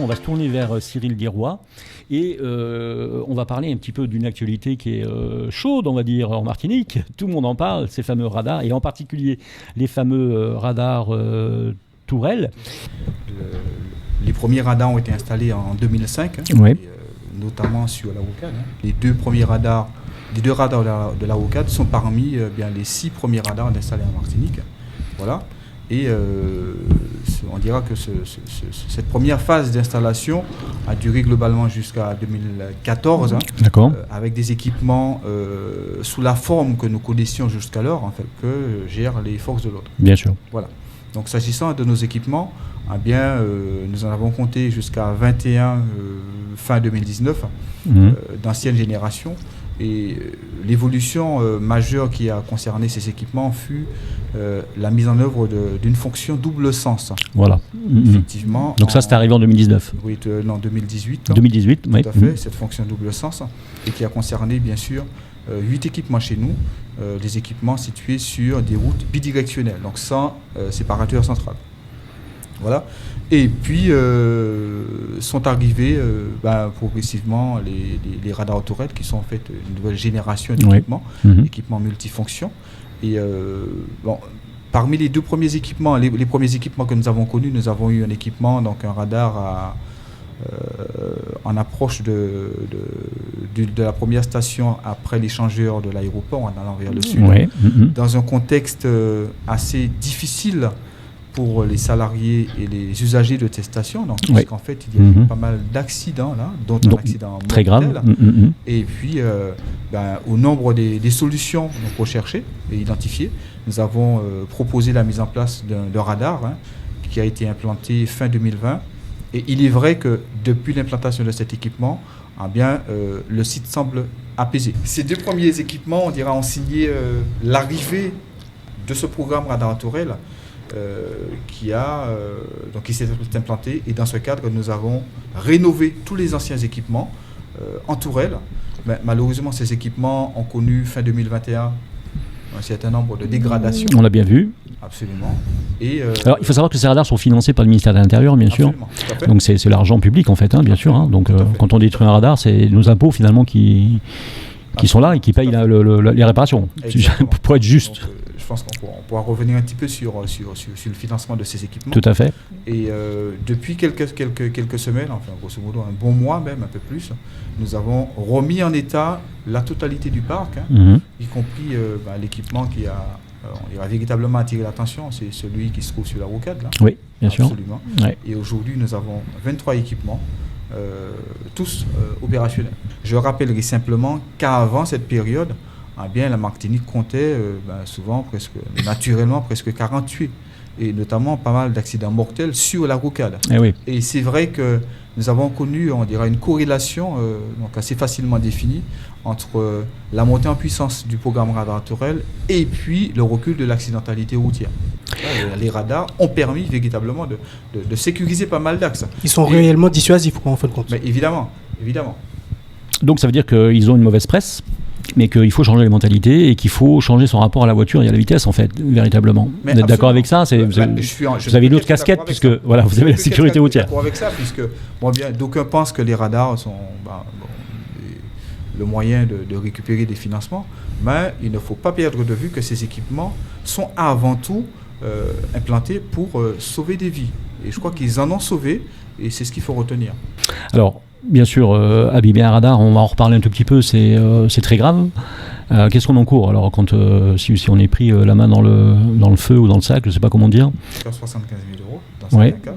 on va se tourner vers Cyril Guérois et on va parler un petit peu d'une actualité qui est chaude, on va dire, en Martinique. Tout le monde en parle, ces fameux radars, et en particulier les fameux radars tourelles. Les premiers radars ont été installés en 2005, Oui. et, notamment sur la Rocade. Les deux radars de la Rocade sont parmi les 6 premiers radars installés en Martinique. Voilà. Et on dira que cette première phase d'installation a duré globalement jusqu'à 2014, D'accord. avec des équipements sous la forme que nous connaissions jusqu'alors, en fait, que gèrent les forces de l'ordre. Bien sûr. Voilà. Donc s'agissant de nos équipements, nous en avons compté jusqu'à 21 fin 2019 d'ancienne génération. Et l'évolution majeure qui a concerné ces équipements fut la mise en œuvre d'une fonction double sens. Voilà. Effectivement. Donc ça, c'est arrivé en 2019. Oui, en 2018. 2018, tout oui. à fait, cette fonction double sens, et qui a concerné bien sûr 8 équipements chez nous, des équipements situés sur des routes bidirectionnelles, donc sans séparateur central. Voilà. Et puis sont arrivés progressivement les radars tourelles, qui sont en fait une nouvelle génération d'équipements, équipements multifonctions. Et parmi les deux premiers équipements, les premiers équipements que nous avons connus, nous avons eu un équipement, donc un radar en approche de la première station après l'échangeur de l'aéroport, en allant vers le sud, dans un contexte assez difficile pour les salariés et les usagers de ces stations, donc puisqu'en fait il y a eu pas mal d'accidents là, dont un accident très mortel, grave. Et puis au nombre des solutions donc recherchées et identifiées, nous avons proposé la mise en place d'un radar qui a été implanté fin 2020. Et il est vrai que depuis l'implantation de cet équipement, le site semble apaisé. Ces deux premiers équipements, on dira, ont signé l'arrivée de ce programme radar tourelle qui s'est implanté. Et dans ce cadre, nous avons rénové tous les anciens équipements en tourelle. Mais malheureusement, ces équipements ont connu fin 2021 un certain nombre de dégradations. On l'a bien vu. Absolument. Et alors, il faut savoir que ces radars sont financés par le ministère de l'Intérieur, bien sûr. Donc c'est l'argent public, en fait, bien sûr. Donc quand on détruit un radar, c'est nos impôts, finalement, qui sont là et qui payent les réparations, pour être juste. Donc, je pense qu'on pourra revenir un petit peu sur le financement de ces équipements. Tout à fait. Et depuis quelques semaines, enfin grosso modo un bon mois même, un peu plus, nous avons remis en état la totalité du parc, y compris l'équipement qui a véritablement attiré l'attention, c'est celui qui se trouve sur la Rocade. Là. Oui, bien sûr. Absolument. Ouais. Et aujourd'hui, nous avons 23 équipements, tous opérationnels. Je rappellerai simplement qu'avant cette période, la Martinique comptait naturellement presque 40 tués, et notamment pas mal d'accidents mortels sur la Rocade. Et c'est vrai que nous avons connu, on dirait, une corrélation donc assez facilement définie entre la montée en puissance du programme radar tourelle et puis le recul de l'accidentalité routière. Les radars ont permis véritablement de sécuriser pas mal d'axes. Ils sont réellement dissuasifs, en fin de compte. Mais évidemment. Donc ça veut dire qu'ils ont une mauvaise presse, mais qu'il faut changer les mentalités et qu'il faut changer son rapport à la voiture et à la vitesse, en fait, véritablement. Vous êtes d'accord avec ça? Vous avez une autre casquette, puisque vous avez la sécurité routière. Je suis d'accord avec ça, puisque d'aucuns pensent que les radars sont le moyen de récupérer des financements, mais il ne faut pas perdre de vue que ces équipements sont avant tout implantés pour sauver des vies. Et je crois qu'ils en ont sauvé, et c'est ce qu'il faut retenir. Alors, bien sûr, abîmer un radar, on va en reparler un tout petit peu, c'est très grave. Qu'est-ce qu'on encourt alors si on est pris la main dans le feu ou dans le sac, je ne sais pas comment dire. 75 000 € dans certains cas.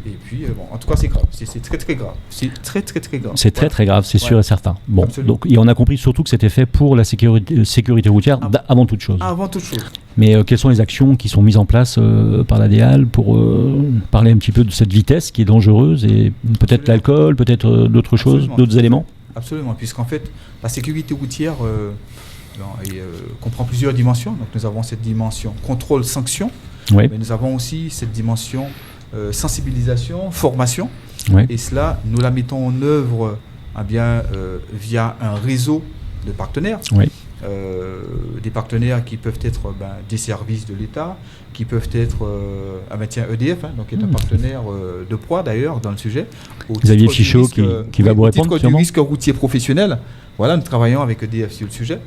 Et puis, en tout cas, c'est grave. C'est très très grave. C'est très très très grave. C'est très grave, c'est sûr et certain. Bon, et on a compris surtout que c'était fait pour la sécurité routière avant toute chose. Avant toute chose. Mais quelles sont les actions qui sont mises en place par la DEAL pour parler un petit peu de cette vitesse qui est dangereuse, et peut-être l'alcool, peut-être d'autres choses, d'autres éléments? Absolument, puisqu'en fait, la sécurité routière comprend plusieurs dimensions. Donc nous avons cette dimension contrôle-sanction, mais nous avons aussi cette dimension sensibilisation, formation. Et cela, nous la mettons en œuvre via un réseau de partenaires. des partenaires qui peuvent être des services de l'État, qui peuvent être EDF, donc qui est un partenaire de proie d'ailleurs dans le sujet. Xavier Fichot qui va vous répondre au titre du risque routier professionnel. Voilà, nous travaillons avec EDF sur le sujet.